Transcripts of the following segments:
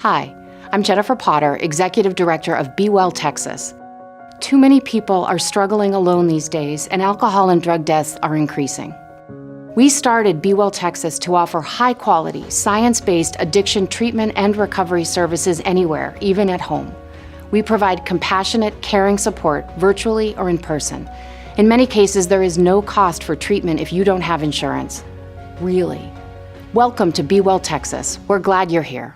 Hi, I'm Jennifer Potter, Executive Director of Be Well Texas. Too many people are struggling alone these days, and alcohol and drug deaths are increasing. We started Be Well Texas to offer high-quality, science-based addiction treatment and recovery services anywhere, even at home. We provide compassionate, caring support virtually or in person. In many cases, there is no cost for treatment if you don't have insurance. Really. Welcome to Be Well Texas. We're glad you're here.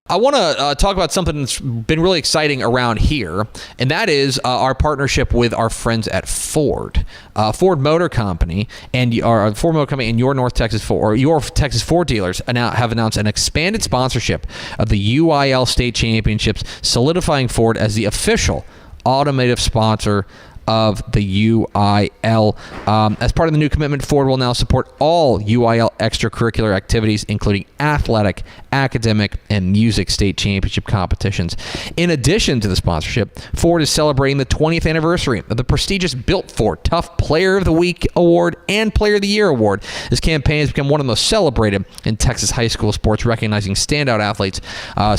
I want to talk about something that's been really exciting around here, and that is our partnership with our friends at Ford. Ford Motor Company and your North Texas Ford, or your Texas Ford dealers have announced an expanded sponsorship of the UIL State Championships, solidifying Ford as the official automotive sponsor of the UIL. As part of the new commitment, Ford will now support all UIL extracurricular activities, including athletic, academic, and music state championship competitions. In addition to the sponsorship, Ford is celebrating the 20th anniversary of the prestigious Built Ford Tough Player of the Week Award and Player of the Year Award. This campaign has become one of the most celebrated in Texas high school sports, recognizing standout athletes,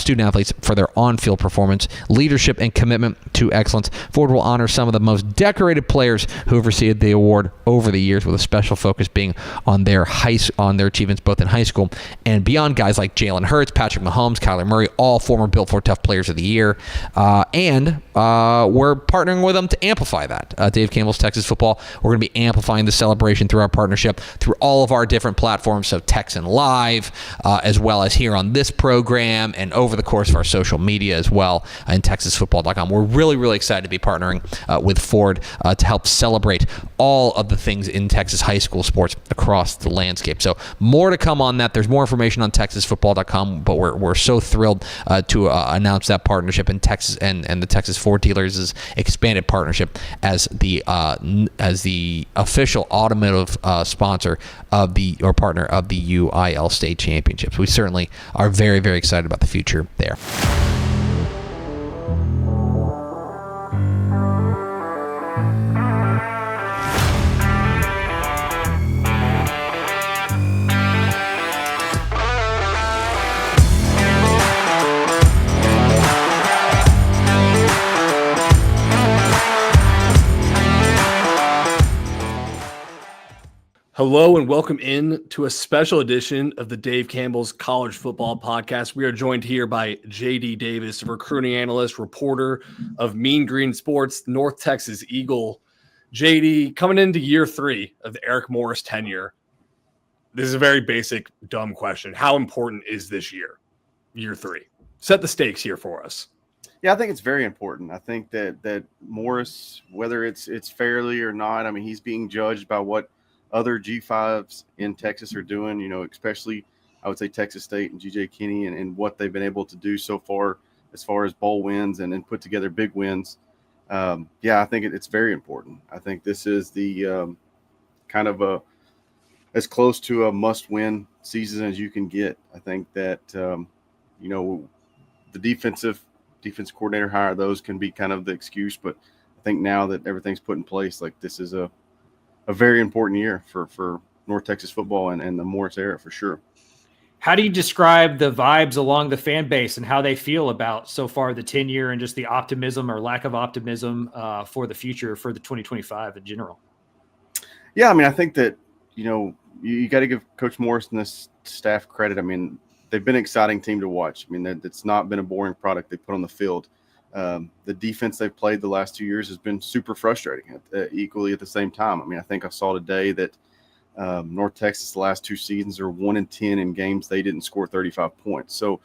student athletes, for their on-field performance, leadership, and commitment to excellence. Ford will honor some of the most decorated players who have received the award over the years, with a special focus being on their achievements both in high school and beyond. Guys like Jalen Hurts, Patrick Mahomes, Kyler Murray, all former Built Ford Tough Players of the Year, and we're partnering with them to amplify that. Dave Campbell's Texas Football, we're going to be amplifying the celebration through our partnership through all of our different platforms, so Texan Live, as well as here on this program and over the course of our social media as well, and TexasFootball.com. We're really, really excited to be partnering with Ford to help celebrate all of the things in Texas high school sports across the landscape. So more to come on that. There's more information on TexasFootball.com, but we're so thrilled to announce that partnership in Texas and the Texas Ford Dealers' expanded partnership as the official automotive sponsor of partner of the UIL State Championships. We certainly are very, very excited about the future there. Hello and welcome in to a special edition of the Dave Campbell's College Football Podcast. We are joined here by JD Davis, recruiting analyst, reporter of Mean Green Sports, North Texas Eagle. JD, coming into year 3 of the Eric Morris tenure, this is a very basic, dumb question. How important is this year 3? Set the stakes here for us. Yeah, I think it's very important. I think that Morris, whether it's fairly or not, I mean, he's being judged by what other G5s in Texas are doing, especially I would say Texas State and GJ Kinney and what they've been able to do so far as bowl wins and put together big wins. I think it's very important. I think this is the kind of as close to a must-win season as you can get. I think that, the defense coordinator hire, those can be kind of the excuse, but I think now that everything's put in place, like this is a very important year for North Texas football and the Morris era for sure. How do you describe the vibes along the fan base and how they feel about so far the tenure and just the optimism or lack of optimism for the future for the 2025 in general? Yeah, I mean, I think that, you got to give Coach Morris and this staff credit. I mean, they've been an exciting team to watch. I mean, it's not been a boring product they put on the field. The defense they've played the last 2 years has been super frustrating equally at the same time. I mean, I think I saw today that North Texas the last 2 seasons are 1-10 in games they didn't score 35 points. So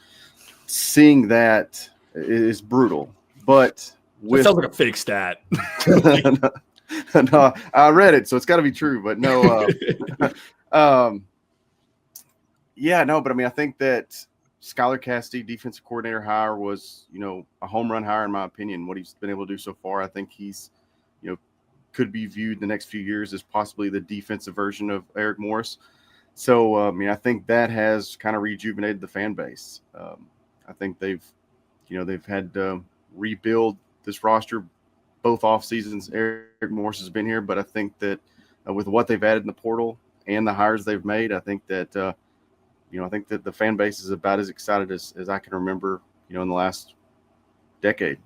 seeing that is brutal. But that sounds like a fake stat. No, I read it, so it's got to be true. But no, but I mean, I think that Skylar Cassidy, defensive coordinator hire, was, a home run hire in my opinion. What he's been able to do so far, I think he's, could be viewed the next few years as possibly the defensive version of Eric Morris. So, I think that has kind of rejuvenated the fan base. I think they've had to rebuild this roster both off seasons. Eric Morris has been here, but I think that with what they've added in the portal and the hires they've made, I think that I think that the fan base is about as excited as I can remember, in the last decade.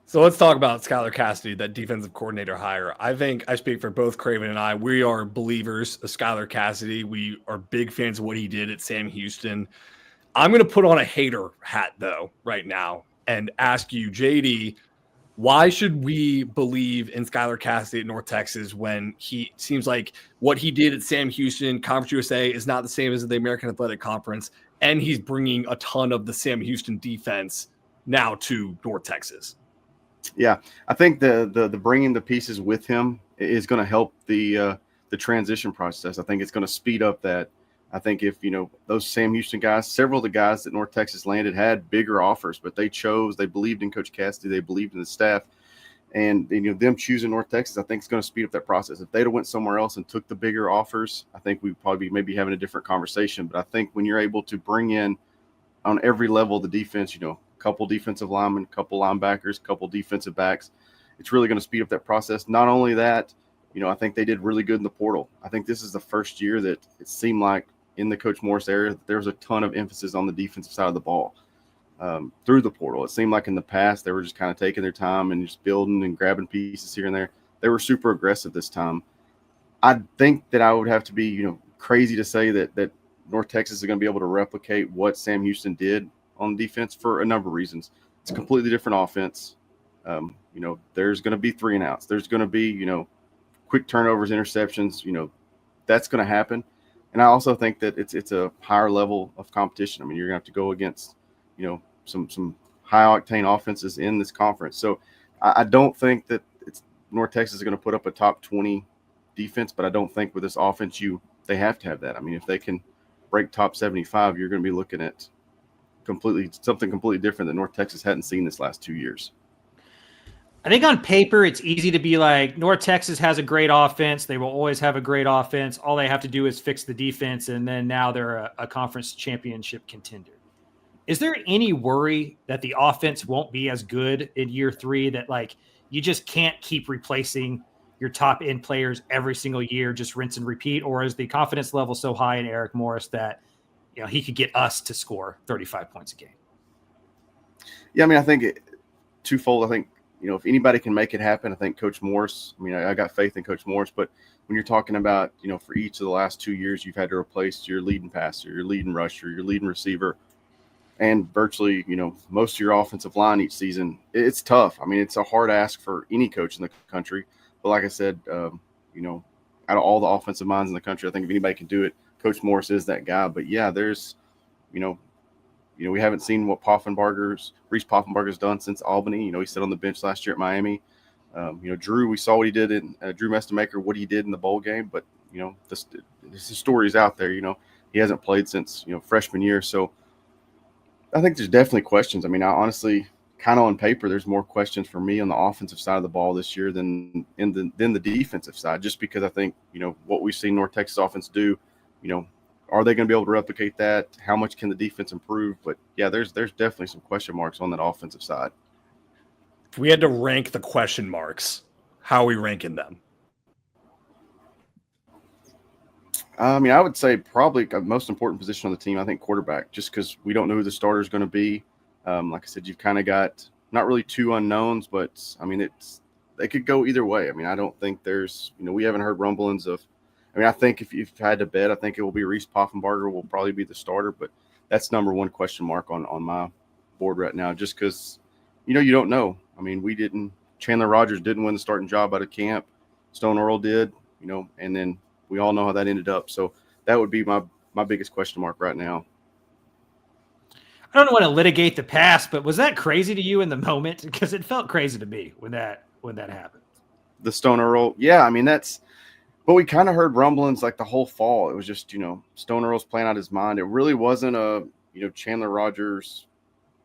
So let's talk about Skylar Cassidy, that defensive coordinator hire. I think I speak for both Craven and I. We are believers of Skylar Cassidy. We are big fans of what he did at Sam Houston. I'm going to put on a hater hat, though, right now and ask you, JD, why should we believe in Skylar Cassidy at North Texas when he seems like what he did at Sam Houston, Conference USA, is not the same as the American Athletic Conference, and he's bringing a ton of the Sam Houston defense now to North Texas? Yeah, I think the bringing the pieces with him is going to help the transition process. I think it's going to speed up that. I think if, those Sam Houston guys, several of the guys that North Texas landed had bigger offers, but they believed in Coach Cassidy, they believed in the staff, and them choosing North Texas, I think it's going to speed up that process. If they'd have went somewhere else and took the bigger offers, I think we'd probably be maybe having a different conversation. But I think when you're able to bring in on every level of the defense, a couple defensive linemen, couple linebackers, couple defensive backs, it's really going to speed up that process. Not only that, I think they did really good in the portal. I think this is the first year that it seemed like in the Coach Morris area, there was a ton of emphasis on the defensive side of the ball through the portal. It seemed like in the past they were just kind of taking their time and just building and grabbing pieces here and there. They were super aggressive this time. I think that I would have to be, crazy to say that North Texas is going to be able to replicate what Sam Houston did on defense for a number of reasons. It's a completely different offense. There's going to be 3 and outs. There's going to be, quick turnovers, interceptions. That's going to happen. And I also think that it's a higher level of competition. I mean, you're going to have to go against, some high octane offenses in this conference. So I don't think that North Texas is going to put up a top 20 defense, but I don't think with this offense they have to have that. I mean, if they can break top 75, you're going to be looking at something completely different that North Texas hadn't seen this last 2 years. I think on paper, it's easy to be like, North Texas has a great offense. They will always have a great offense. All they have to do is fix the defense, and then now they're a conference championship contender. Is there any worry that the offense won't be as good in year 3, that you just can't keep replacing your top end players every single year, just rinse and repeat? Or is the confidence level so high in Eric Morris that he could get us to score 35 points a game? Yeah, I mean, I think twofold. I think, if anybody can make it happen, I think Coach Morris, I got faith in Coach Morris, but when you're talking about, for each of the last 2 years, you've had to replace your leading passer, your leading rusher, your leading receiver, and virtually, most of your offensive line each season. It's tough. I mean, it's a hard ask for any coach in the country. But like I said, out of all the offensive minds in the country, I think if anybody can do it, Coach Morris is that guy. But yeah, there's, we haven't seen what Reese Poffenbarger's done since Albany. He sat on the bench last year at Miami. Drew, we saw what he did in Drew Mestemaker, what he did in the bowl game. But, the story's out there. He hasn't played since, freshman year. So I think there's definitely questions. I mean, I honestly, kind of on paper, there's more questions for me on the offensive side of the ball this year than the defensive side, just because I think, what we've seen North Texas offense do, are they going to be able to replicate that? How much can the defense improve? But yeah, there's definitely some question marks on that offensive side. If we had to rank the question marks, how are we ranking them? I mean, I would say probably the most important position on the team, I think quarterback, just because we don't know who the starter is going to be. Like I said, you've kind of got not really 2 unknowns, but I mean, they could go either way. I mean, I don't think there's, we haven't heard rumblings of, I think if you've had to bet, I think it will be Reese Poffenbarger will probably be the starter, but that's number 1 question mark on my board right now, just because, you don't know. I mean, Chandler Rogers didn't win the starting job out of camp. Stone Earl did, and then we all know how that ended up. So that would be my biggest question mark right now. I don't want to litigate the past, but was that crazy to you in the moment? Because it felt crazy to me when that happened. The Stone Earl, yeah. I mean, but we kind of heard rumblings like the whole fall. It was just, Stone Earl's playing out his mind. It really wasn't Chandler Rogers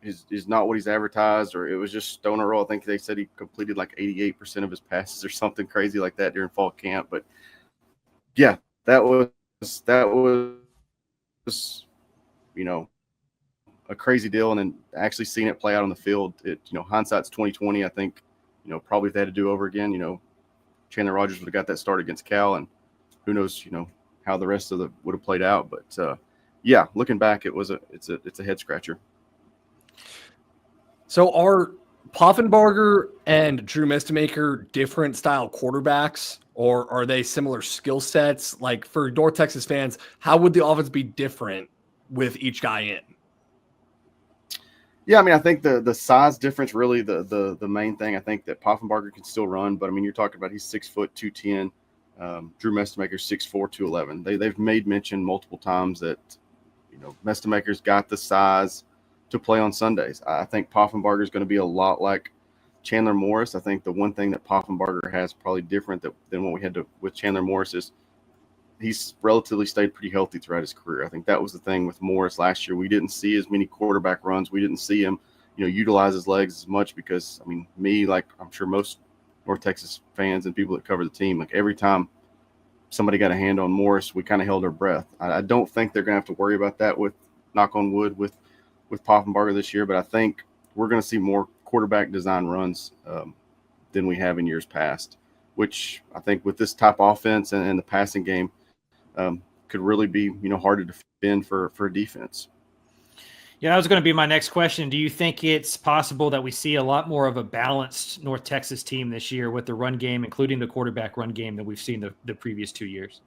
is not what he's advertised, or it was just Stone Earl. I think they said he completed like 88% of his passes or something crazy like that during fall camp. But yeah, that was a crazy deal. And then actually seeing it play out on the field, hindsight's 2020. I think, probably if they had to do over again, Chandler Rogers would have got that start against Cal, and who knows, how the rest of would have played out. But yeah, looking back, it's a head scratcher. So are Poffenbarger and Drew Mestemaker different style quarterbacks, or are they similar skill sets? Like for North Texas fans, how would the offense be different with each guy in? Yeah, I mean, I think the size difference really the main thing. I think that Poffenbarger can still run, but I mean, you're talking about he's 6'2", 210. Drew Mestemaker's 6'4", 211. They've made mention multiple times that Mestemaker's got the size to play on Sundays. I think Poffenbarger is going to be a lot like Chandler Morris. I think the one thing that Poffenbarger has probably different than what we had with Chandler Morris is he's relatively stayed pretty healthy throughout his career. I think that was the thing with Morris last year. We didn't see as many quarterback runs. We didn't see him, utilize his legs as much because, I mean, like I'm sure most North Texas fans and people that cover the team, like every time somebody got a hand on Morris, we kind of held our breath. I don't think they're going to have to worry about that with, knock on wood, with Poffenbarger this year, but I think we're going to see more quarterback design runs than we have in years past, which I think with this type of offense and the passing game, could really be, hard to defend for a defense. Yeah, that was going to be my next question. Do you think it's possible that we see a lot more of a balanced North Texas team this year with the run game, including the quarterback run game that we've seen the previous 2 years?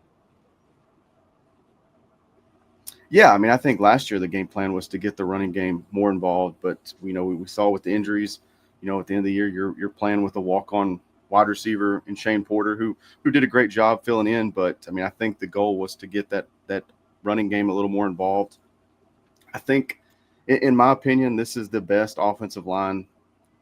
Yeah, I mean, I think last year the game plan was to get the running game more involved, but we saw with the injuries, at the end of the year, you're playing with a walk-on wide receiver in Shane Porter, who did a great job filling in. But I mean, I think the goal was to get that running game a little more involved. I think, in my opinion, this is the best offensive line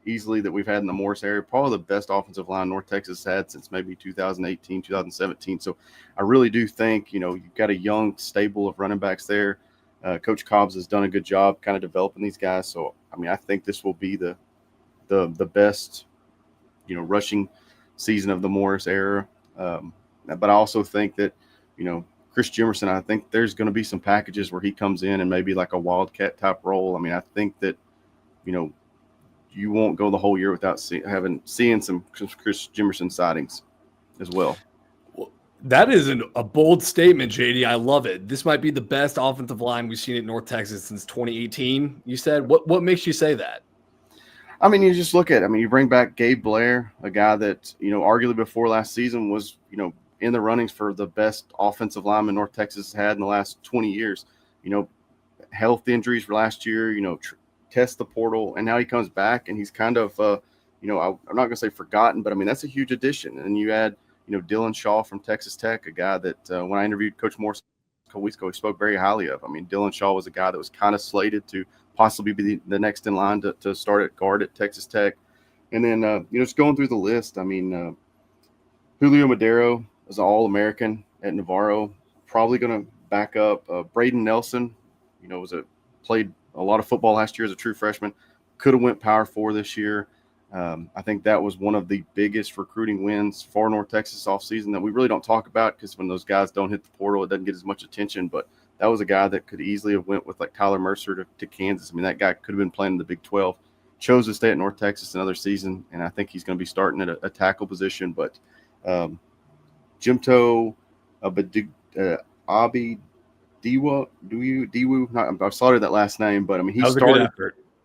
easily that we've had in the Morris area, probably the best offensive line North Texas had since maybe 2018, 2017. So I really do think, you've got a young stable of running backs there. Coach Cobbs has done a good job kind of developing these guys. So, I mean, I think this will be the best, rushing season of the Morris era. But I also think that, Chris Jimerson, I think there's going to be some packages where he comes in and maybe like a wildcat type role. I mean, I think that, you won't go the whole year without seeing some Chris Jimerson sightings as well. That is a bold statement, JD. I love it. This might be the best offensive line we've seen at North Texas since 2018. You said, what makes you say that? I mean, you just look at it. I mean, you bring back Gabe Blair, a guy that, arguably before last season was, in the runnings for the best offensive lineman North Texas has had in the last 20 years. Health injuries for last year, test the portal, and now he comes back and he's kind of, I'm not going to say forgotten, but I mean, that's a huge addition. And you add, Dylan Shaw from Texas Tech, a guy that when I interviewed Coach Morris a couple weeks ago, he spoke very highly of. I mean, Dylan Shaw was a guy that was kind of slated to possibly be the next in line to start at guard at Texas Tech. And then, just going through the list, I mean, Julio Madero was an All-American at Navarro, probably going to back up. Braden Nelson, played a lot of football last year as a true freshman, could have went Power 4 this year. I think that was one of the biggest recruiting wins for North Texas offseason that we really don't talk about because when those guys don't hit the portal, it doesn't get as much attention. But that was a guy that could easily have went with like Tyler Mercer to Kansas. I mean, that guy could have been playing in the Big 12, chose to stay at North Texas another season, and I think he's going to be starting at a tackle position. But Jimto Abi Diwu, I slaughtered that last name, but I mean, he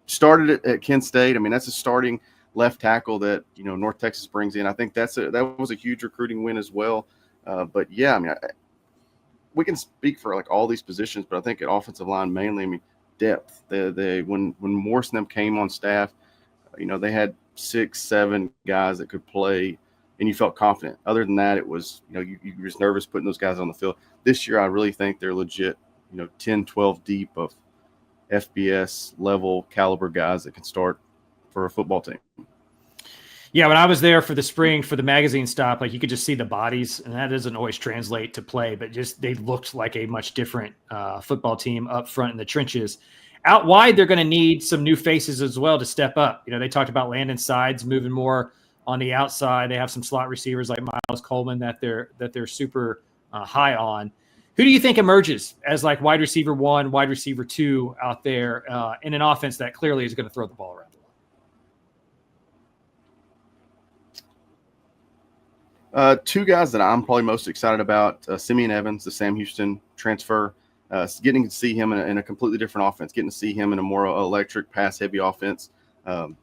started at Kent State. I mean, that's a starting left tackle that, North Texas brings in. I think that was a huge recruiting win as well. But yeah, I mean, we can speak for like all these positions, but I think at offensive line mainly, I mean, depth. When Morris and them came on staff, they had 6-7 guys that could play, and you felt confident. Other than that, it was, you were just nervous putting those guys on the field. This year, I really think they're legit, 10, 12 deep of FBS level caliber guys that can start for a football team. Yeah, when I was there for the spring for the magazine stop, like you could just see the bodies, and that doesn't always translate to play, but just they looked like a much different football team up front in the trenches. Out wide, they're going to need some new faces as well to step up. They talked about Landon Sides moving more on the outside. They have some slot receivers like Miles Coleman that they're super high on. Who do you think emerges as like wide receiver 1, wide receiver 2 out there in an offense that clearly is going to throw the ball around? Two guys that I'm probably most excited about, Simeon Evans, the Sam Houston transfer. getting to see him in a completely different offense, getting to see him in a more electric, pass-heavy offense. To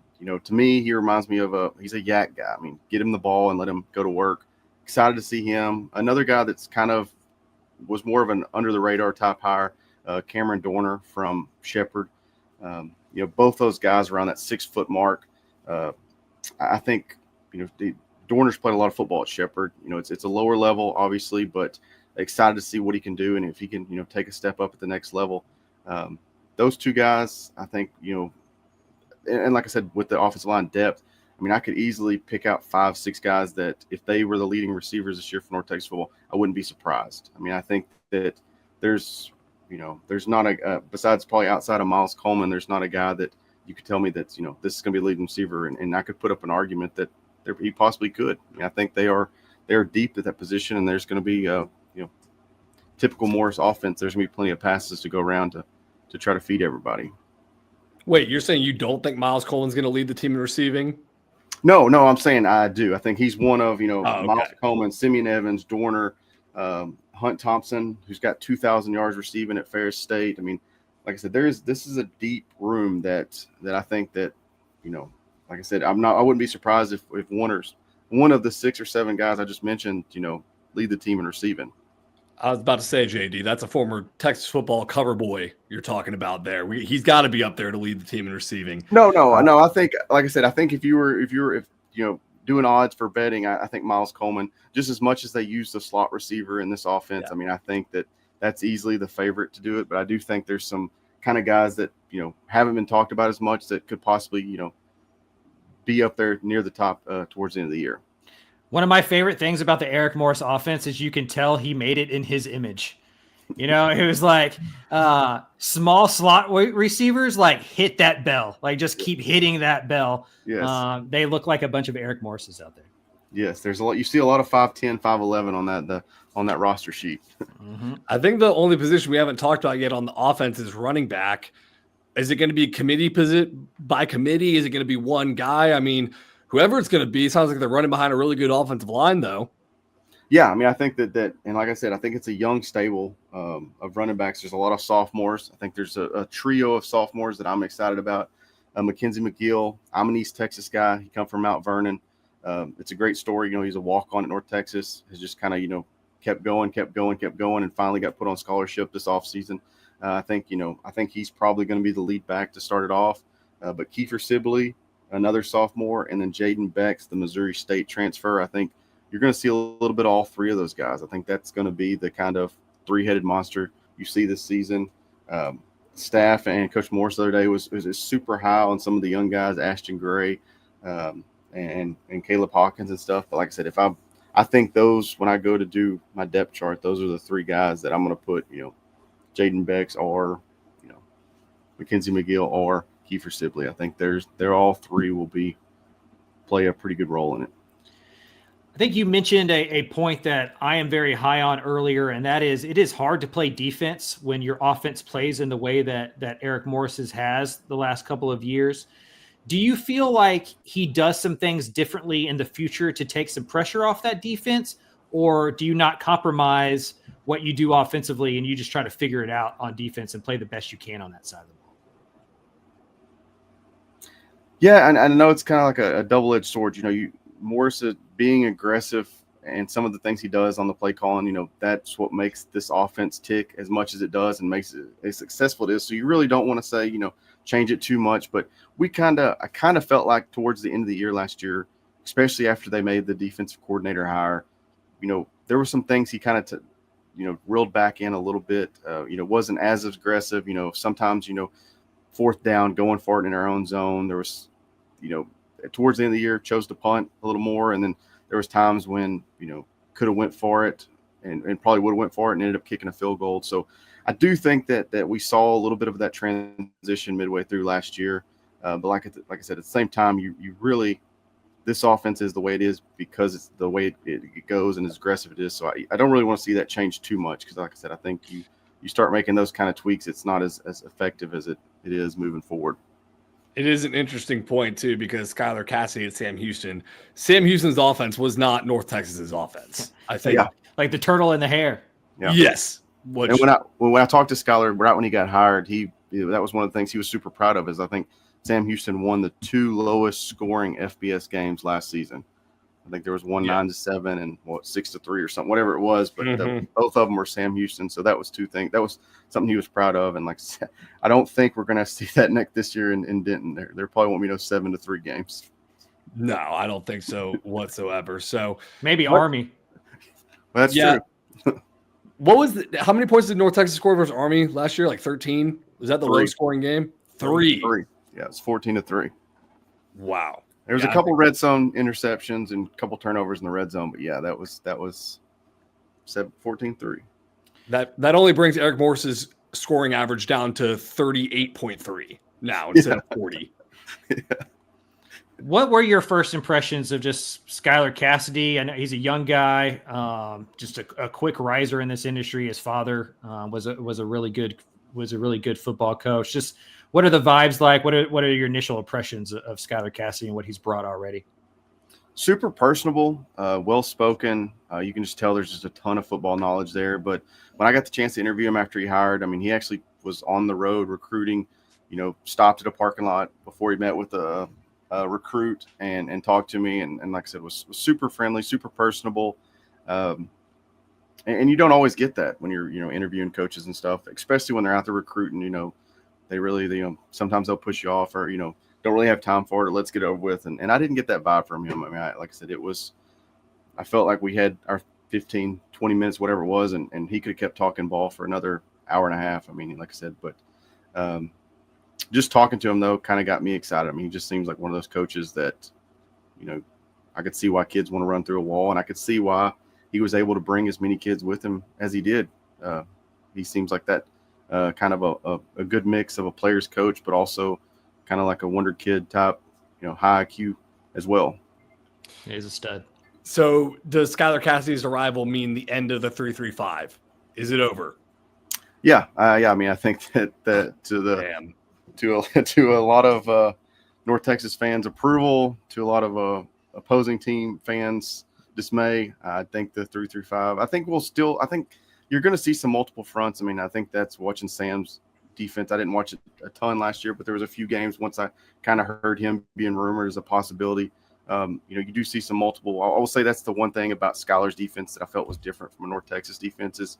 me, he reminds me of he's a yak guy. I mean, get him the ball and let him go to work. Excited to see him. Another guy that's kind of was more of an under-the-radar type hire, Cameron Dorner from Shepherd. Both those guys around that 6-foot mark. I think, Dorner's played a lot of football at Shepherd. It's a lower level, obviously, but excited to see what he can do and if he can, take a step up at the next level. Those two guys, I think, and like I said, with the offensive line depth, I mean, I could easily pick out 5-6 guys that if they were the leading receivers this year for North Texas football, I wouldn't be surprised. I mean, I think that there's not besides probably outside of Miles Coleman, there's not a guy that you could tell me that, this is going to be a leading receiver. And I could put up an argument that he possibly could. I mean, I think they are deep at that position, and there's going to be, typical Morris offense. There's going to be plenty of passes to go around to try to feed everybody. Wait, you're saying you don't think Miles Coleman's going to lead the team in receiving? No, I'm saying I do. I think he's one of, okay. Miles Coleman, Simeon Evans, Dorner, Hunt Thompson, who's got 2,000 yards receiving at Ferris State. I mean, like I said, this is a deep room that I think that, like I said, I wouldn't be surprised if one of the 6 or 7 guys I just mentioned, lead the team in receiving. I was about to say, JD, that's a former Texas football cover boy you're talking about there. He's got to be up there to lead the team in receiving. No. I think, like I said, I think if you were doing odds for betting, I think Miles Coleman, just as much as they use the slot receiver in this offense, yeah. I mean, I think that's easily the favorite to do it. But I do think there's some kind of guys that, haven't been talked about as much that could possibly, be up there near the top towards the end of the year. One of my favorite things about the Eric Morris offense is you can tell he made it in his image. It was like small slot receivers like hit that bell, like just keep hitting that bell. Yes. They look like a bunch of Eric Morrises out there. Yes, there's a lot. You see a lot of 5'10", 5'11" on that roster sheet. Mm-hmm. I think the only position we haven't talked about yet on the offense is running back. Is it going to be by committee? Is it going to be one guy? I mean, whoever it's going to be, sounds like they're running behind a really good offensive line, though. Yeah, I mean, I think that, and like I said, I think it's a young stable of running backs. There's a lot of sophomores. I think there's a trio of sophomores that I'm excited about. Mackenzie McGill, I'm an East Texas guy. He come from Mount Vernon. It's a great story. He's a walk-on at North Texas. Has just kind of, kept going, and finally got put on scholarship this offseason. I think he's probably going to be the lead back to start it off. But Kiefer Sibley, another sophomore, and then Jaden Becks, the Missouri State transfer. I think you're going to see a little bit of all three of those guys. I think that's going to be the kind of three-headed monster you see this season. Staff and Coach Morris the other day was super high on some of the young guys, Ashton Gray and Caleb Hawkins and stuff. But like I said, I think those, when I go to do my depth chart, those are the 3 guys that I'm going to put, Jaden Becks or, Mackenzie McGill or Kiefer Sibley. I think they're all 3 will play a pretty good role in it. I think you mentioned a point that I am very high on earlier, and that is it is hard to play defense when your offense plays in the way that Eric Morris has the last couple of years. Do you feel like he does some things differently in the future to take some pressure off that defense, or do you not compromise what you do offensively and you just try to figure it out on defense and play the best you can on that side of the ball? Yeah, and I know it's kind of like a double-edged sword. Morris being aggressive and some of the things he does on the play calling, that's what makes this offense tick as much as it does and makes it as successful it is. So you really don't want to say, change it too much. But I kind of felt like towards the end of the year last year, especially after they made the defensive coordinator hire, there were some things he kind of reeled back in a little bit. Wasn't as aggressive. Sometimes, fourth down, going for it in our own zone. There was, towards the end of the year, chose to punt a little more. And then there was times when, could have went for it and probably would have went for it and ended up kicking a field goal. So I do think that we saw a little bit of that transition midway through last year. But like I said, at the same time, you really, this offense is the way it is because it's the way it goes and as aggressive it is. So I don't really want to see that change too much because, like I said, I think you start making those kind of tweaks, it's not as effective as it is moving forward. It is an interesting point, too, because Skylar Cassidy and Sam Houston's offense was not North Texas's offense. I think. Yeah. Like the turtle in the hair. Yeah. Yes. Which, And when I talked to Skylar right when he got hired, that was one of the things he was super proud of. Is I think Sam Houston won the 2 lowest scoring FBS games last season. I think there was one 9-7 and 6-3 or something, whatever it was. But both of them were Sam Houston, so that was 2 things. That was something he was proud of. And like I said, I don't think we're going to see that this year in Denton. There probably won't be no 7-3 games. no, I don't think so whatsoever. So maybe Army. Well, that's true. What was how many points did North Texas score versus Army last year? Like 13? Was that the low scoring game? 3. Yeah, it's 14-3. Wow. There was a couple red zone interceptions and a couple turnovers in the red zone, but yeah, that was 14-3. That only brings Eric Morse's scoring average down to 38.3 now instead of 40. Yeah. What were your first impressions of just Skylar Cassidy? I know he's a young guy, just a quick riser in this industry. His father was a really good football coach. Just what are the vibes like? What are your initial impressions of Skylar Cassidy and what he's brought already? Super personable, well spoken. You can just tell there's just a ton of football knowledge there. But when I got the chance to interview him after he hired, I mean, he actually was on the road recruiting. Stopped at a parking lot before he met with a recruit and talked to me, and like I said, was super friendly, super personable. And you don't always get that when you're interviewing coaches and stuff, especially when they're out there recruiting. They really sometimes they'll push you off or don't really have time for it, or let's get it over with. And I didn't get that vibe from him. I mean, like I said, I felt like we had our 15, 20 minutes, whatever it was, and he could have kept talking ball for another hour and a half. I mean, like I said, but just talking to him though kind of got me excited. I mean, he just seems like one of those coaches that, I could see why kids want to run through a wall, and I could see why he was able to bring as many kids with him as he did. He seems like that kind of a good mix of a player's coach, but also kind of like a wonder kid type, high IQ as well. He's a stud. So does Skylar Cassidy's arrival mean the end of the 3-3-5? Is it over? Yeah. I mean, I think that to a lot of North Texas fans' approval, to a lot of opposing team fans' dismay, I think the 3-3-5. I think you're going to see some multiple fronts. I mean, I think that's watching Sam's defense. I didn't watch it a ton last year, but there was a few games once I kind of heard him being rumored as a possibility. You do see some multiple. I will say that's the one thing about Skylar's defense that I felt was different from a North Texas defense is,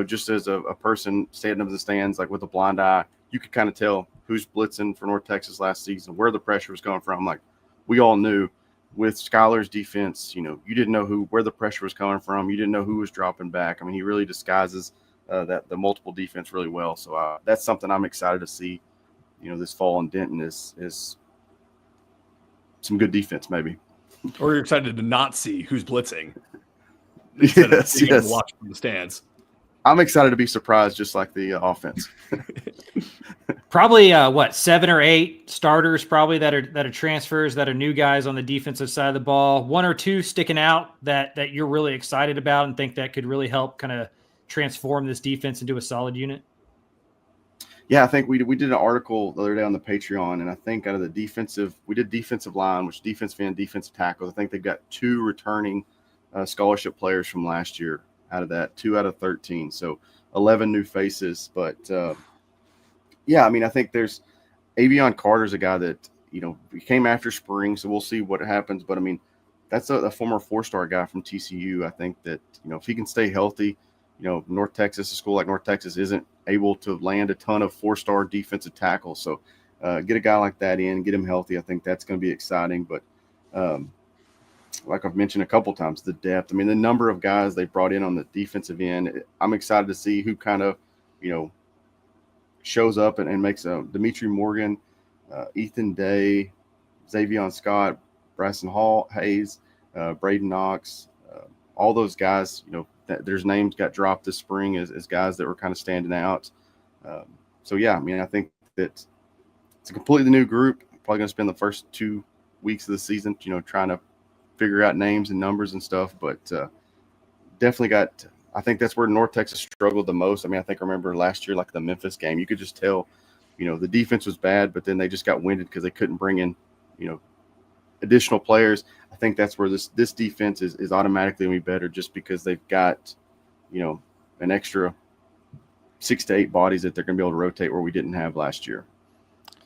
just as a person standing up in the stands, like with a blind eye, you could kind of tell who's blitzing for North Texas last season, where the pressure was coming from. Like we all knew with Skylar's defense, you didn't know where the pressure was coming from. You didn't know who was dropping back. I mean, he really disguises the multiple defense really well. So that's something I'm excited to see, this fall in Denton is some good defense maybe. Or you're excited to not see who's blitzing instead of being able to watch from the stands. I'm excited to be surprised, just like the offense. Probably 7 or 8 starters, probably that are transfers, that are new guys on the defensive side of the ball. 1 or 2 sticking out that you're really excited about and think that could really help kind of transform this defense into a solid unit. Yeah, I think we did an article the other day on the Patreon, and I think out of the defensive line, which defensive end, defensive tackles, I think they've got 2 returning scholarship players from last year. Out of that, 2 out of 13, so 11 new faces. But yeah, I mean, I think there's Avion Carter's a guy that he came after spring, so we'll see what happens. But I mean, that's a former 4-star guy from TCU. I think that if he can stay healthy, North Texas, a school like North Texas, isn't able to land a ton of 4-star defensive tackles. So get a guy like that in, get him healthy. I think that's going to be exciting. But like I've mentioned a couple times, the depth. I mean, the number of guys they brought in on the defensive end. I'm excited to see who kind of, shows up and makes a Dimitri Morgan, Ethan Day, Xavion Scott, Bryson Hayes, Braden Knox, all those guys. There's names got dropped this spring as guys that were kind of standing out. So yeah, I mean, I think that it's a completely new group. Probably going to spend the first 2 weeks of the season, trying to figure out names and numbers and stuff, but definitely I think that's where North Texas struggled the most. I mean, I remember last year, like the Memphis game, you could just tell, the defense was bad, but then they just got winded because they couldn't bring in, additional players. I think that's where this defense is automatically going to be better just because they've got, an extra 6 to 8 bodies that they're going to be able to rotate where we didn't have last year.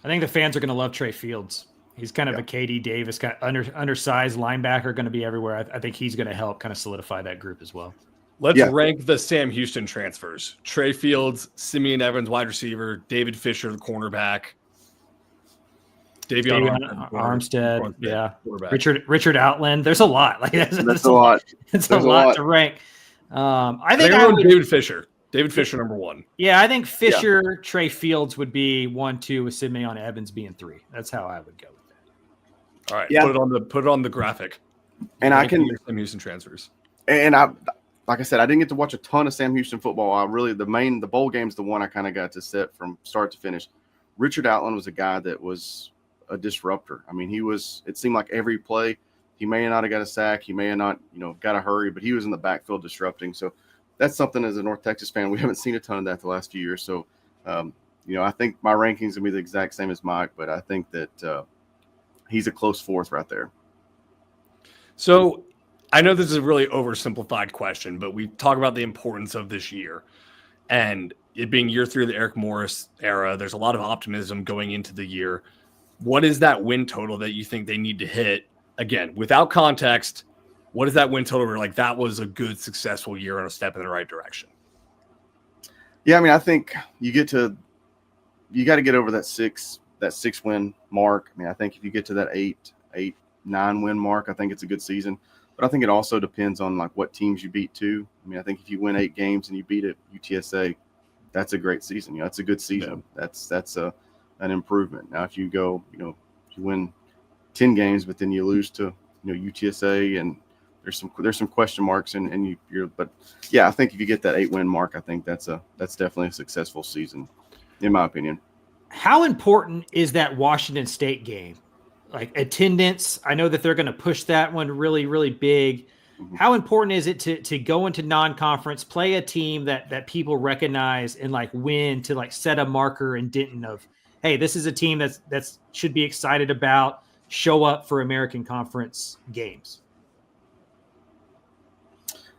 I think the fans are going to love Trey Fields. He's kind of a KD Davis, kind of undersized linebacker, going to be everywhere. I think he's going to help kind of solidify that group as well. Let's rank the Sam Houston transfers. Trey Fields, Simeon Evans, wide receiver, David Fisher, the cornerback, Davion Armstead, Richard Outland. There's a lot. Like that's a lot. It's a lot to rank. I think I would, David Fisher. David Fisher, number 1. Yeah, I think Fisher, Trey Fields would be 1, 2, with Simeon Evans being 3. That's how I would go with that. All right, put it on the graphic. And I can Sam Houston transfers. And like I said, I didn't get to watch a ton of Sam Houston football. The bowl game's the one I kind of got to sit from start to finish. Richard Outland was a guy that was a disruptor. I mean, it seemed like every play, he may not have got a sack, he may have not, got a hurry, but he was in the backfield disrupting. So that's something as a North Texas fan, we haven't seen a ton of that the last few years. So, I think my rankings will be the exact same as Mike, but I think that he's a close 4th right there. So I know this is a really oversimplified question, but we talk about the importance of this year and it being year 3 of the Eric Morris era. There's a lot of optimism going into the year. What is that win total that you think they need to hit? Again, without context, what is that win total where like that was a good, successful year and a step in the right direction? Yeah, I mean, I think you got to get over that 6 win mark. I mean, I think if you get to that 8, 9 win mark, I think it's a good season. But I think it also depends on like what teams you beat too. I mean, I think if you win 8 games and you beat it UTSA, that's a great season. That's a good season. Yeah. That's an improvement. Now, if you go, if you win 10 games, but then you lose to UTSA and there's some question marks and but yeah, I think if you get that 8 win mark, I think that's definitely a successful season, in my opinion. How important is that Washington State game? Like attendance, I know that they're going to push that one really, really big. Mm-hmm. How important is it to go into non-conference, play a team that people recognize and like win, to like set a marker in Denton of, hey, this is a team that's should be excited about, show up for American Conference games?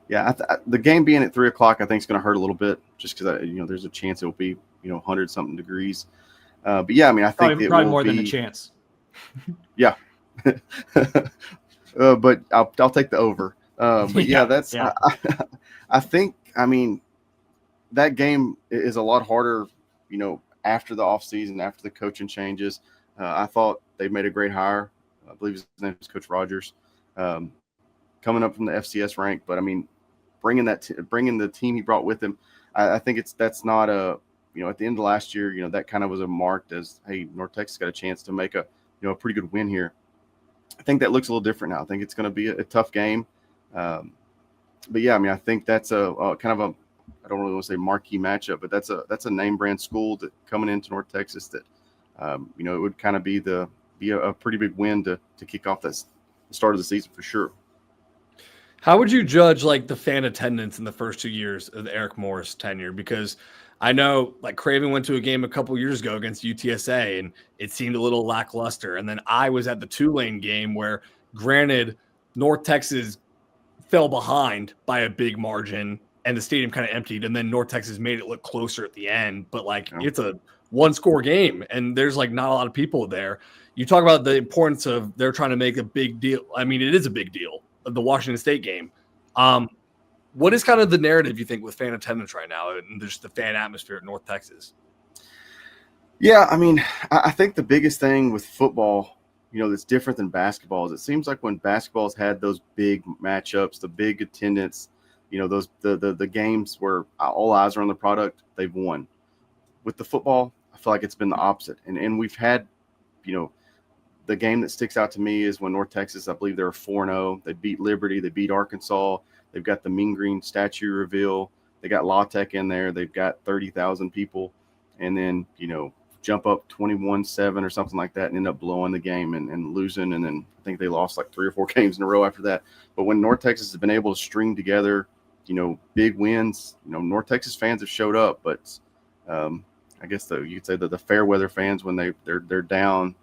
Yeah, the game being at 3:00, I think is going to hurt a little bit, just because there's a chance it will be 100-something degrees. But yeah, I mean, I think probably more than a chance. Yeah, but I'll take the over. But yeah, that's yeah. I think, I mean, that game is a lot harder. After the offseason, after the coaching changes, I thought they made a great hire. I believe his name is Coach Rogers, coming up from the FCS rank. But I mean, bringing the team he brought with him, I think that's not a at the end of last year, that kind of was a marked as, hey, North Texas got a chance to make a pretty good win here. I think that looks a little different now. I think it's going to be a tough game. But yeah, I mean, I think that's a kind of I don't really want to say marquee matchup, but that's a name brand school that coming into North Texas that, it would kind of be a pretty big win to kick off the start of the season for sure. How would you judge like the fan attendance in the first 2 years of the Eric Morris tenure? Because I know like Craven went to a game a couple years ago against UTSA and it seemed a little lackluster. And then I was at the Tulane game where, granted, North Texas fell behind by a big margin and the stadium kind of emptied, and then North Texas made it look closer at the end. But like it's a 1-score game and there's like not a lot of people there. You talk about the importance of they're trying to make a big deal. I mean, it is a big deal of the Washington State game. What is kind of the narrative you think with fan attendance right now and just the fan atmosphere at North Texas? Yeah, I mean, I think the biggest thing with football, that's different than basketball is it seems like when basketball's had those big matchups, the big attendance, those the games where all eyes are on the product, they've won. With the football, I feel like it's been the opposite. And we've had, the game that sticks out to me is when North Texas, I believe they were 4-0. They beat Liberty. They beat Arkansas. They've got the Mean Green statue reveal. They got La Tech in there. They've got 30,000 people. And then, jump up 21-7 or something like that and end up blowing the game and losing. And then I think they lost like 3 or 4 games in a row after that. But when North Texas has been able to string together, big wins, North Texas fans have showed up. But I guess you could say that the fair weather fans, when they're down,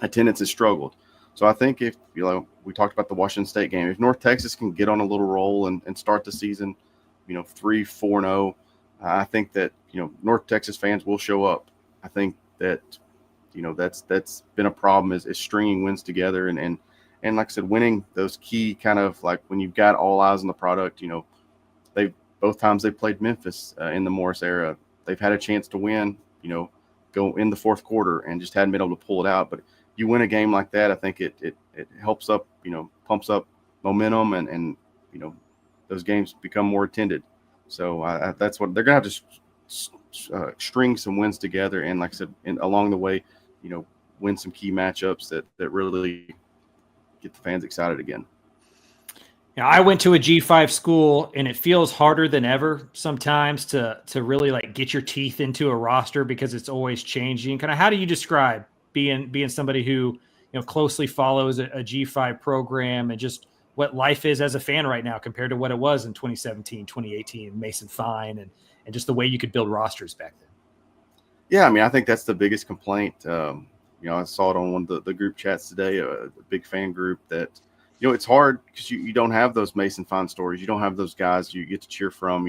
attendance has struggled. So I think if, we talked about the Washington State game, if North Texas can get on a little roll and start the season, 3-4-0, I think that, North Texas fans will show up. I think that, that's been a problem is stringing wins together. And like I said, winning those key kind of like when you've got all eyes on the product, both times they played Memphis in the Morris era, they've had a chance to win, go in the fourth quarter and just hadn't been able to pull it out. But you win a game like that, I think it helps up, pumps up momentum and those games become more attended. So that's what they're going to have to string some wins together. And like I said, along the way, win some key matchups that really get the fans excited again. I went to a G5 school, and it feels harder than ever sometimes to really like get your teeth into a roster because it's always changing. Kind of, how do you describe being somebody who closely follows a G5 program and just what life is as a fan right now compared to what it was in 2017, 2018, Mason Fine, and just the way you could build rosters back then? Yeah, I mean, I think that's the biggest complaint. I saw it on one of the group chats today, a big fan group that. It's hard because you don't have those Mason Fine stories. You don't have those guys you get to cheer from.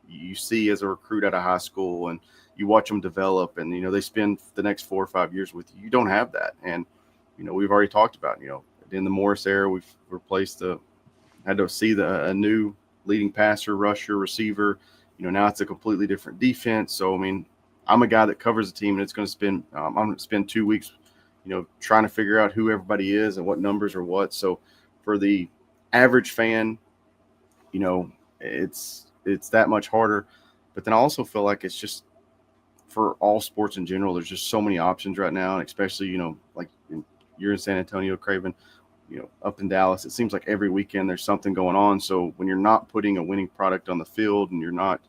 You see as a recruit out of high school and you watch them develop and, they spend the next 4 or 5 years with you. You don't have that. And, we've already talked about, in the Morris era, we've had to see a new leading passer, rusher, receiver. Now it's a completely different defense. So, I mean, I'm a guy that covers the team and it's going to spend, I'm going to spend 2 weeks, trying to figure out who everybody is and what numbers are what. So, for the average fan, it's that much harder. But then I also feel like it's just for all sports in general, there's just so many options right now. And especially, like you're in San Antonio, Craven, up in Dallas, it seems like every weekend there's something going on. So when you're not putting a winning product on the field and you're not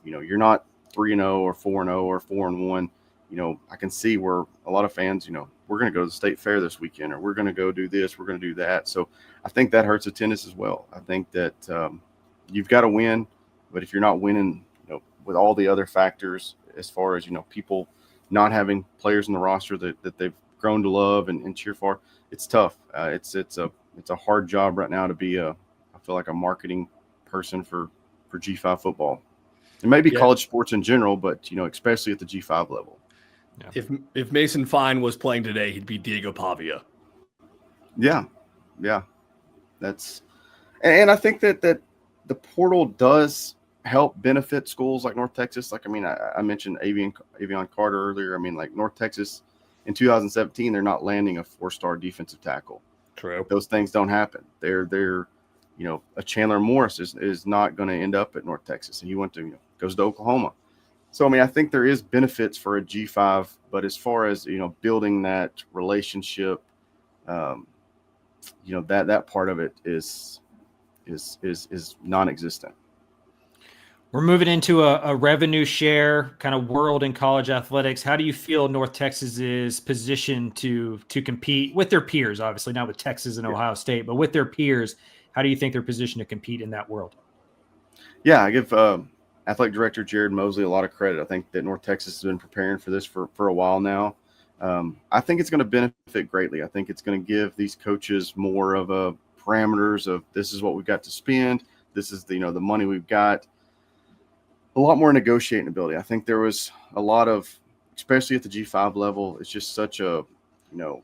3-0 or 4-0 or 4-1, I can see where a lot of fans, we're going to go to the state fair this weekend, or we're going to go do this, we're going to do that. So I think that hurts attendance as well. I think that you've got to win, but if you're not winning, with all the other factors, as far as, people not having players in the roster that they've grown to love and cheer for, it's tough. It's a hard job right now to be I feel like a marketing person for G5 football. It may be college sports in general, but, especially at the G5 level. Yeah. If Mason Fine was playing today, he'd be Diego Pavia. Yeah. And I think that the portal does help benefit schools like North Texas. Like, I mean, I mentioned Avion Carter earlier. I mean, like North Texas in 2017, they're not landing a 4-star defensive tackle. True. Those things don't happen. They're a Chandler Morris is not going to end up at North Texas, and he went to goes to Oklahoma. So, I mean, I think there is benefits for a G5, but as far as, building that relationship, that part of it is non-existent. We're moving into a revenue share kind of world in college athletics. How do you feel North Texas is positioned to compete with their peers? Obviously not with Texas and Ohio State, but with their peers, how do you think they're positioned to compete in that world? Yeah, I give Athletic Director Jared Mosley a lot of credit. I think that North Texas has been preparing for this for a while now. I think it's going to benefit greatly. I think it's going to give these coaches more of a parameters of this is what we've got to spend. This is the money we've got. A lot more negotiating ability. I think there was a lot of, especially at the G5 level, it's just such a, you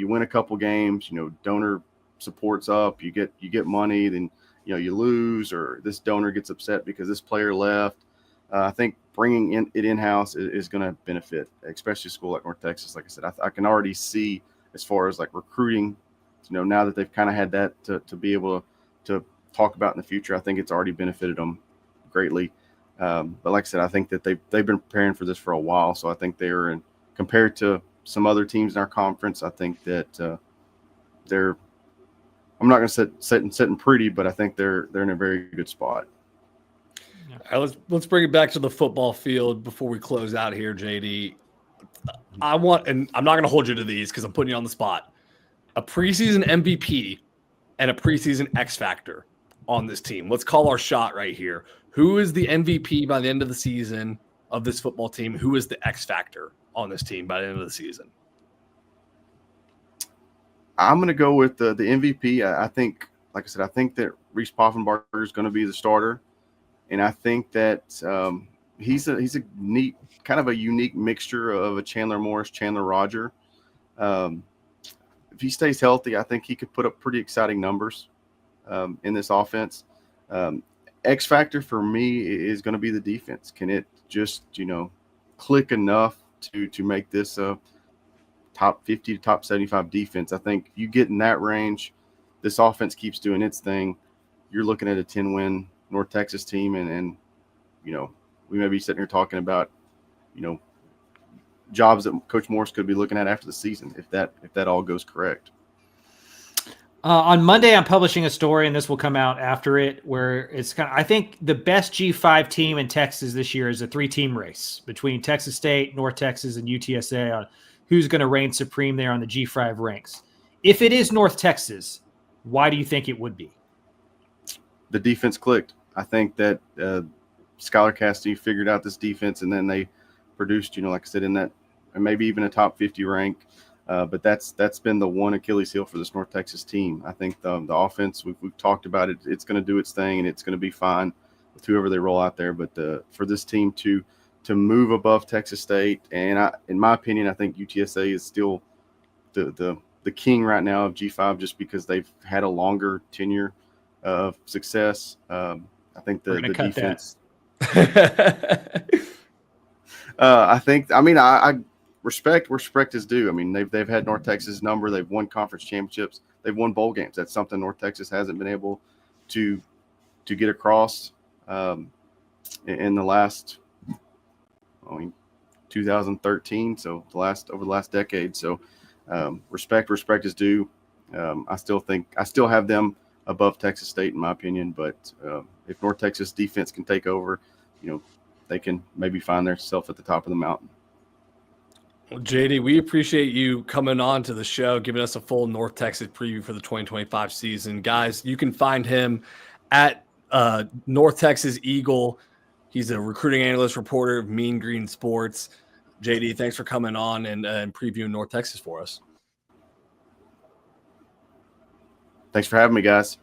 win a couple games, donor support's up, you get money, then you lose, or this donor gets upset because this player left. I think bringing it in-house is going to benefit, especially a school like North Texas. Like I said, I can already see as far as like recruiting, now that they've kind of had that to be able to talk about in the future. I think it's already benefited them greatly. But like I said, I think that they've been preparing for this for a while. So I think they're compared to some other teams in our conference, I think that they're, I'm not going to sitting pretty, but I think they're in a very good spot. All right, let's bring it back to the football field before we close out here, JD. And I'm not going to hold you to these because I'm putting you on the spot. A preseason MVP and a preseason X factor on this team. Let's call our shot right here. Who is the MVP by the end of the season of this football team? Who is the X factor on this team by the end of the season? I'm going to go with the MVP. I think, like I said, I think that Reese Poffenbarger is going to be the starter. And I think that he's a neat, kind of a unique mixture of a Chandler Morris, Chandler Roger. Um, if he stays healthy, I think he could put up pretty exciting numbers in this offense. Um, X factor for me is going to be the defense. Can it just, click enough to make this a top 50 to top 75 defense? I think you get in that range, this offense keeps doing its thing. You're looking at a 10-win North Texas team, and we may be sitting here talking about, jobs that Coach Morris could be looking at after the season if that all goes correct. On Monday, I'm publishing a story, and this will come out after it, where it's I think the best G5 team in Texas this year is a 3-team race between Texas State, North Texas, and UTSA on who's going to reign supreme there on the G5 ranks. If it is North Texas, why do you think it would be? The defense clicked. I think that Skylar Cassidy figured out this defense, and then they produced, like I said, in that, and maybe even a top 50 rank. But that's been the one Achilles heel for this North Texas team. I think the offense, we've talked about it. It's going to do its thing, and it's going to be fine with whoever they roll out there. But for this team to move above Texas State, and in my opinion, I think UTSA is still the king right now of G5, just because they've had a longer tenure of success. I think the defense. I respect where respect is due. I mean, they've had North Texas' number. They've won conference championships. They've won bowl games. That's something North Texas hasn't been able to get across in the last 2013. So over the last decade. So respect is due. I still have them above Texas State in my opinion. But if North Texas defense can take over, they can maybe find themselves at the top of the mountain. Well, JD, we appreciate you coming on to the show, giving us a full North Texas preview for the 2025 season. Guys, you can find him at North Texas Eagle. He's a recruiting analyst, reporter of Mean Green Sports. JD, thanks for coming on and previewing North Texas for us. Thanks for having me, guys.